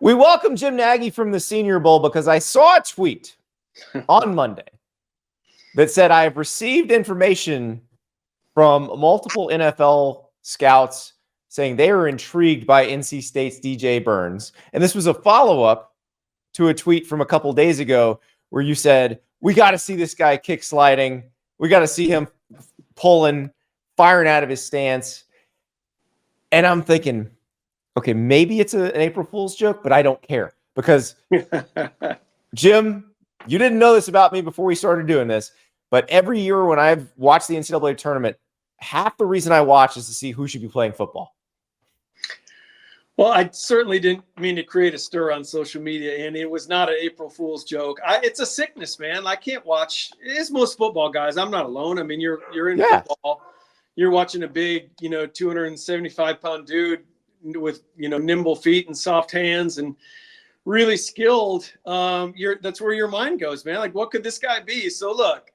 We welcome Jim Nagy from the Senior Bowl because I saw a tweet on Monday that said, I have received information from multiple NFL scouts saying they are intrigued by NC State's DJ Burns. And this was a follow-up to a tweet from a couple days ago where you said, we got to see this guy kick sliding. We got to see him pulling, firing out of his stance. And I'm thinking, okay, maybe it's an April Fool's joke, but I don't care because Jim, you didn't know this about me before we started doing this, but every year when I've watched the NCAA tournament, half the reason I watch is to see who should be playing football. Well, I certainly didn't mean to create a stir on social media, Andy. It was not an April Fool's joke. It's a sickness, man. I can't watch. It's most football guys. I'm not alone. I mean, you're in football. You're watching a big, 275-pound dude with, nimble feet and soft hands and really skilled. That's where your mind goes, man. Like, what could this guy be? So look,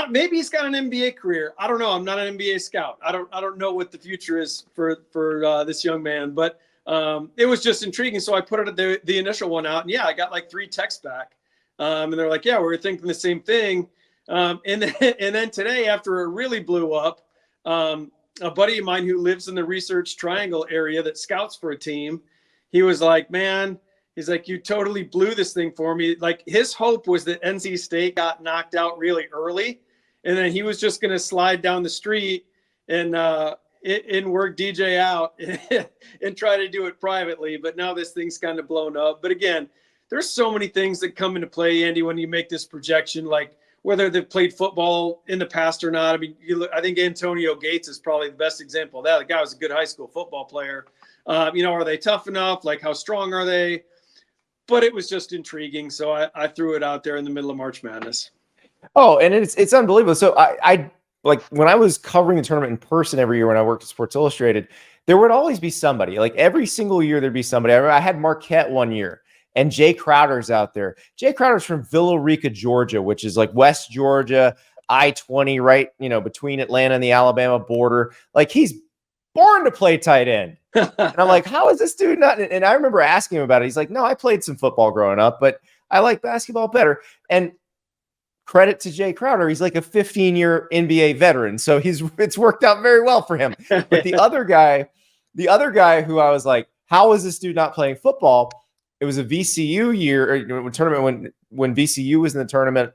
maybe he's got an NBA career. I don't know. I'm not an NBA scout. I don't know what the future is for this young man, but it was just intriguing. So I put the initial one out, and yeah, I got like 3 texts back, and they're like, yeah, we were thinking the same thing. And then today, after it really blew up, a buddy of mine who lives in the Research Triangle area that scouts for a team, he was like, man, he's like, you totally blew this thing for me. Like, his hope was that NC State got knocked out really early, and then he was just going to slide down the street and work DJ out and try to do it privately. But now this thing's kind of blown up. But again, there's so many things that come into play, Andy, when you make this projection, like whether they've played football in the past or not. I mean, I think Antonio Gates is probably the best example of that. The guy was a good high school football player. Are they tough enough? Like, how strong are they? But it was just intriguing, so I threw it out there in the middle of March Madness. Oh, and it's unbelievable. So I like when I was covering the tournament in person every year when I worked at Sports Illustrated, there would always be somebody. Like every single year there'd be somebody. I had Marquette one year, and Jay Crowder's out there. Jay Crowder's from Villa Rica, Georgia, which is like West Georgia, I-20, right, between Atlanta and the Alabama border. Like, he's born to play tight end. And I'm like, how is this dude not? And I remember asking him about it. He's like, no, I played some football growing up, but I like basketball better. And credit to Jay Crowder. He's like a 15-year NBA veteran. So it's worked out very well for him. But the other guy who I was like, how is this dude not playing football? It was a VCU year or tournament when VCU was in the tournament,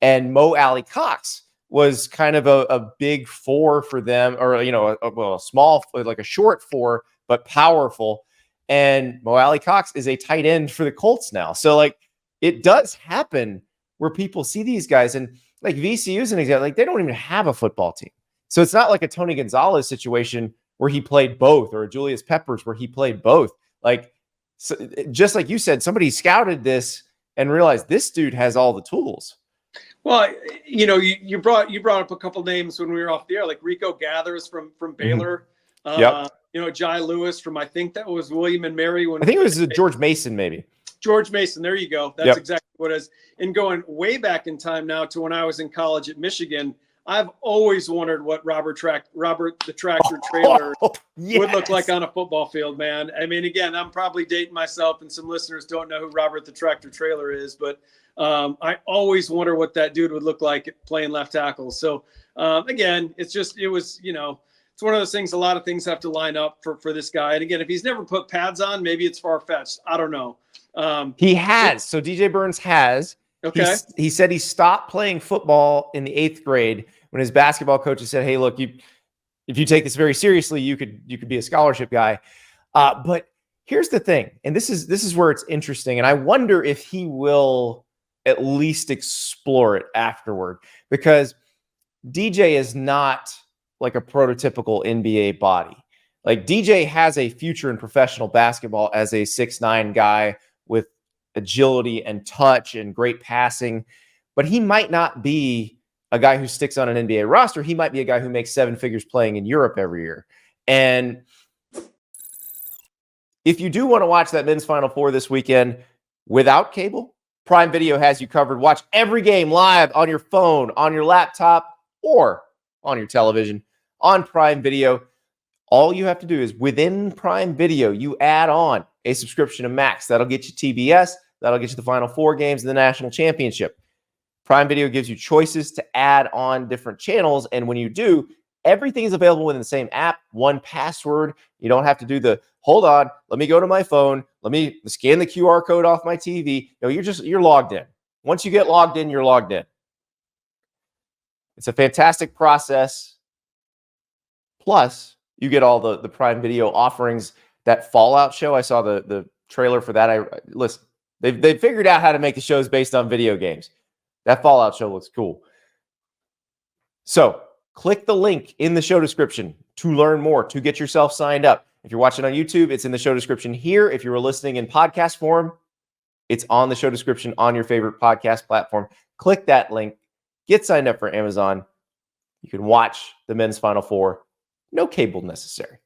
and Mo Alley Cox was kind of a big 4 for them, or a small, like a short 4, but powerful. And Mo Alley Cox is a tight end for the Colts now. So like, it does happen where people see these guys, and like VCU is an example. Like, they don't even have a football team, so it's not like a Tony Gonzalez situation where he played both, or a Julius Peppers where he played both. Like, so just like you said, somebody scouted this and realized this dude has all the tools. Well, you brought up a couple names when we were off the air, like Rico Gathers from Baylor. Jai Lewis from, I think that was William and Mary. I think it was George Mason, maybe. George Mason. There you go. That's exactly what it is. And going way back in time now to when I was in college at Michigan, I've always wondered what Robert the Tractor Trailer would look like on a football field, man. I mean, again, I'm probably dating myself, and some listeners don't know who Robert the Tractor Trailer is, but I always wonder what that dude would look like playing left tackle. So again, it's one of those things. A lot of things have to line up for this guy. And again, if he's never put pads on, maybe it's far-fetched. I don't know. He has. So DJ Burns has. Okay. He said he stopped playing football in the 8th grade when his basketball coach said, hey, look, if you take this very seriously, you could be a scholarship guy. But here's the thing, and this is where it's interesting, and I wonder if he will at least explore it afterward, because DJ is not like a prototypical NBA body. Like, DJ has a future in professional basketball as a 6'9" guy with agility and touch and great passing, but he might not be a guy who sticks on an NBA roster. He might be a guy who makes 7 figures playing in Europe every year. And if you do want to watch that men's Final Four this weekend without cable, Prime Video has you covered. Watch every game live on your phone, on your laptop, or on your television on Prime Video. All you have to do is within Prime Video, you add on a subscription to Max. That'll get you TBS. That'll get you the Final Four games and the national championship. Prime Video gives you choices to add on different channels. And when you do, everything is available within the same app, one password. You don't have to do the, hold on, let me go to my phone. Let me scan the QR code off my TV. No, you're logged in. Once you get logged in, you're logged in. It's a fantastic process. Plus, you get all the Prime Video offerings. That Fallout show, I saw the trailer for that. Listen, they've figured out how to make the shows based on video games. That Fallout show looks cool. So click the link in the show description to learn more, to get yourself signed up. If you're watching on YouTube, it's in the show description here. If you were listening in podcast form, it's on the show description on your favorite podcast platform. Click that link. Get signed up for Amazon. You can watch the men's Final Four. No cable necessary.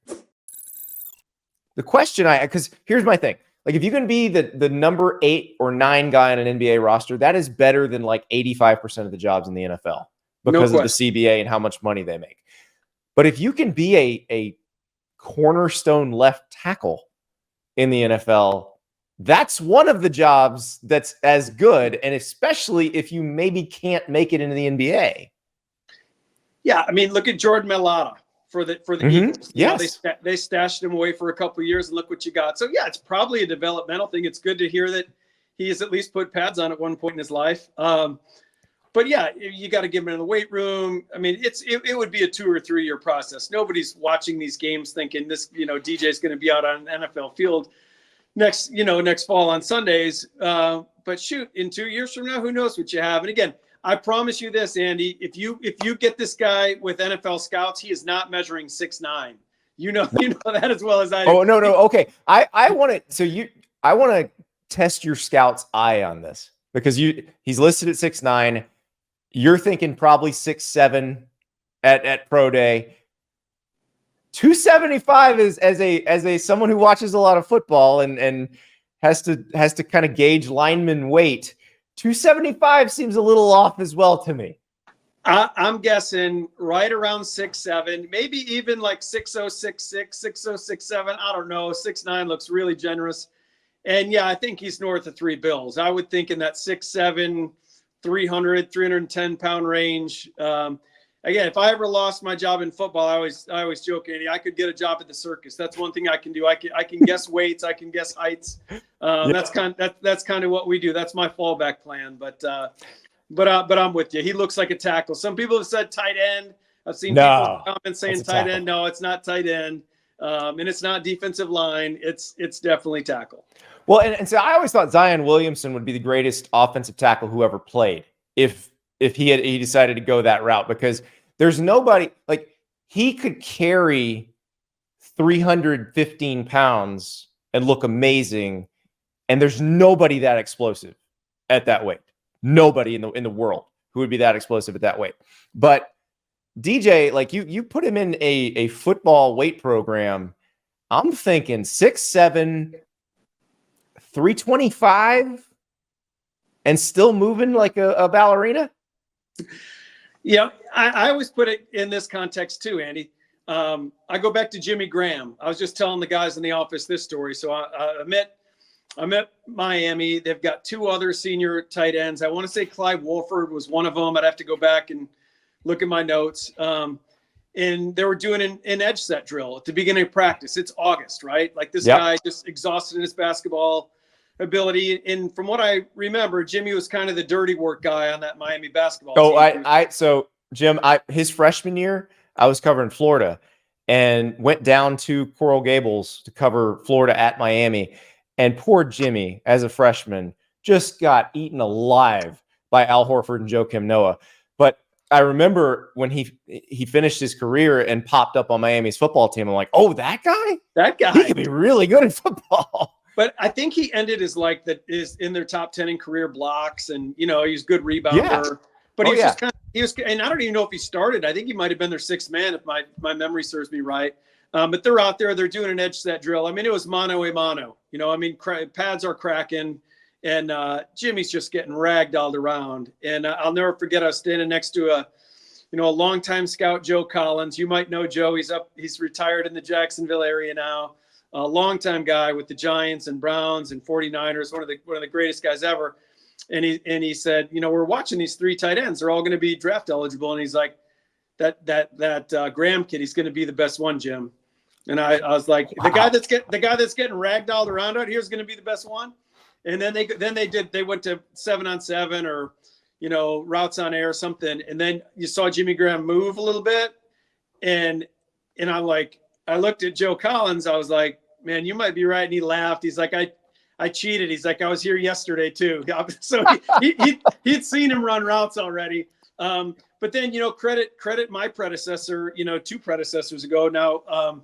The question because here's my thing. Like, if you can be the number 8 or 9 guy on an NBA roster, that is better than like 85% of the jobs in the NFL because of the CBA and how much money they make. But if you can be a cornerstone left tackle in the NFL, that's one of the jobs that's as good, and especially if you maybe can't make it into the NBA. Yeah, I mean, look at Jordan Mailata for the Eagles. Yes. They stashed him away for a couple of years, and look what you got. So, yeah, it's probably a developmental thing. It's good to hear that he has at least put pads on at one point in his life. But, yeah, you got to get him in the weight room. I mean, it would be a 2 or 3 year process. Nobody's watching these games thinking this, DJ's going to be out on an NFL field next fall on Sundays. But shoot, in 2 years from now, who knows what you have? And again, I promise you this, Andy, if you get this guy with NFL scouts, he is not measuring 6'9". You know that as well as I do. Oh, no. Okay. I want to test your scout's eye on this, because he's listed at 6'9". You're thinking probably 6'7" at pro day. 275 is as a someone who watches a lot of football and has to kind of gauge lineman weight. 275 seems a little off as well to me. I'm guessing right around 6'7", maybe even like 6'0", 6'6", 6'0", 6'7". I don't know. 6'9" looks really generous. And yeah, I think he's north of $3 billion. I would think in that 6'7", 310 pound range. Again, if I ever lost my job in football, I always joke, Andy, I could get a job at the circus. That's one thing I can do. I can guess weights. I can guess heights. That's kind of what we do. That's my fallback plan. But I'm with you. He looks like a tackle. Some people have said tight end. I've seen people comment saying tight end. No, it's not tight end. And it's not defensive line. It's definitely tackle. Well, and so I always thought Zion Williamson would be the greatest offensive tackle who ever played if he decided to go that route, because there's nobody like he could carry 315 pounds and look amazing, and there's nobody that explosive at that weight. Nobody in the world who would be that explosive at that weight. But DJ, like you put him in a football weight program, I'm thinking 6'7", 325, and still moving like a ballerina. Yeah, I always put it in this context too, Andy. I go back to Jimmy Graham. I was just telling the guys in the office this story. So I'm at Miami. They've got 2 other senior tight ends. I want to say Clive Wolford was one of them. I'd have to go back and look at my notes. And they were doing an edge set drill at the beginning of practice. It's August, right? Like this guy just exhausted in his basketball ability. And from what I remember, Jimmy was kind of the dirty work guy on that Miami basketball team. So Jim, his freshman year, I was covering Florida and went down to Coral Gables to cover Florida at Miami. And poor Jimmy, as a freshman, just got eaten alive by Al Horford and Joakim Noah. But I remember when he finished his career and popped up on Miami's football team, I'm like, oh, that guy, he could be really good at football. But I think he ended his is in their top 10 in career blocks, and he's a good rebounder. Yeah. But he was, and I don't even know if he started. I think he might have been their 6th man if my memory serves me right. But they're out there, they're doing an edge set drill. I mean, it was mano a mano. Pads are cracking, and Jimmy's just getting ragdolled around. And I'll never forget, I was standing next to you know, a longtime scout, Joe Collins. You might know Joe. He's retired in the Jacksonville area now. A longtime guy with the Giants and Browns and 49ers, one of the greatest guys ever. And he said, you know, we're watching these 3 tight ends. They're all going to be draft eligible. And he's like, that Graham kid, he's going to be the best one, Jim. And I was like, wow. the guy that's getting ragdolled around out here is going to be the best one. And then they went to 7-on-7 or, you know, routes on air or something. And then you saw Jimmy Graham move a little bit. And I'm like, I looked at Joe Collins. I was like, man, you might be right. And he laughed. He's like, I cheated. He's like, I was here yesterday too. So he'd seen him run routes already. But then, you know, credit my predecessor, you know, 2 predecessors ago now,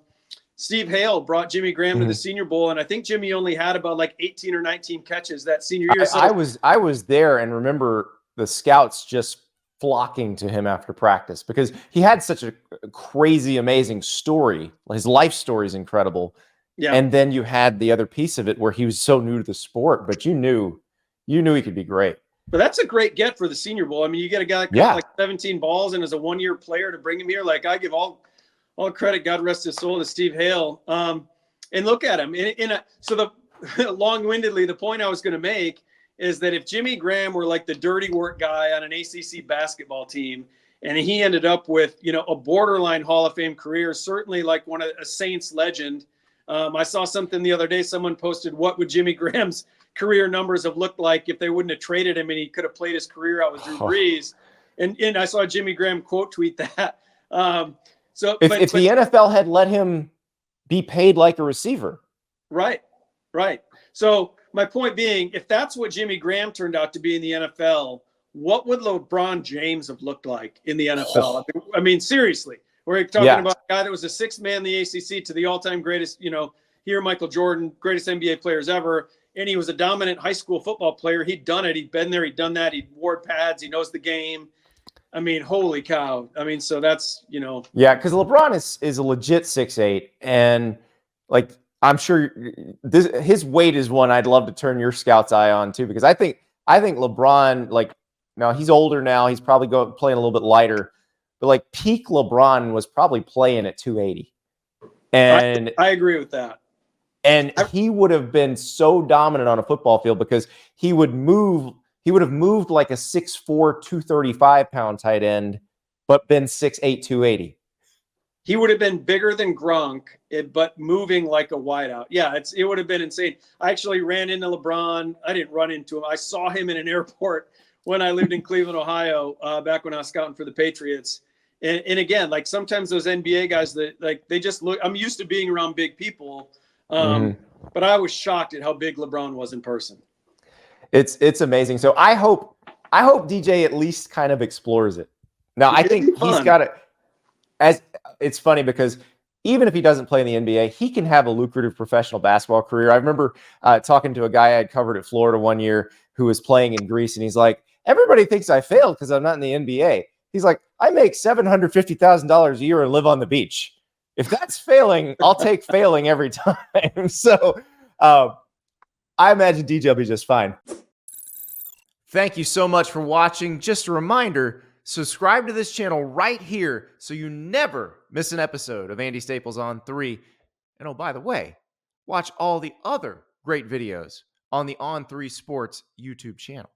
Steve Hale brought Jimmy Graham to the Senior Bowl, and I think Jimmy only had about like 18 or 19 catches that senior year. So I was there and remember the scouts just flocking to him after practice because he had such a crazy, amazing story. His life story is incredible. Yeah. And then you had the other piece of it where he was so new to the sport, but you knew he could be great. But that's a great get for the Senior Bowl. I mean, you get a guy that caught like 17 balls and is a 1-year player to bring him here. Like, I give all credit, God rest his soul, to Steve Hale. And look at him. So the long-windedly, the point I was going to make is that if Jimmy Graham were like the dirty work guy on an ACC basketball team, and he ended up with, you know, a borderline Hall of Fame career, certainly like a Saints legend. I saw something the other day. Someone posted, what would Jimmy Graham's career numbers have looked like if they wouldn't have traded him and he could have played his career out with Drew Brees. And I saw Jimmy Graham quote tweet that. So if the NFL had let him be paid like a receiver. Right. So my point being, if that's what Jimmy Graham turned out to be in the NFL, what would LeBron James have looked like in the NFL? I mean, seriously, we're talking about a guy that was a 6th man in the ACC to the all-time greatest, you know, here, Michael Jordan, greatest NBA players ever. And he was a dominant high school football player. He'd done it. He'd been there. He'd done that. He wore pads. He knows the game. I mean, holy cow. I mean, so that's, you know. Yeah, because LeBron is a legit 6'8", and like I'm sure his weight is one I'd love to turn your scout's eye on too, because I think LeBron, like, now he's older now, he's probably playing a little bit lighter, but like peak LeBron was probably playing at 280. And I agree with that. And he would have been so dominant on a football field because he would have moved like a 6'4", 235-pound tight end, but been 6'8", 280. He would have been bigger than Gronk, but moving like a wideout. Yeah, it would have been insane. I actually ran into LeBron. I didn't run into him. I saw him in an airport when I lived in Cleveland, Ohio, back when I was scouting for the Patriots. And again, like sometimes those NBA guys that like they just look. I'm used to being around big people, but I was shocked at how big LeBron was in person. It's amazing. So I hope DJ at least kind of explores it. Now I think he's got it. As it's funny because even if he doesn't play in the NBA, he can have a lucrative professional basketball career. I remember talking to a guy I had covered at Florida one year who was playing in Greece, and he's like, "Everybody thinks I failed because I'm not in the NBA." He's like, "I make $750,000 a year and live on the beach. If that's failing, I'll take failing every time." So I imagine DJ will be just fine. Thank you so much for watching. Just a reminder, subscribe to this channel right here so you never miss an episode of Andy Staples On 3. And oh, by the way, watch all the other great videos on the On 3 Sports YouTube channel.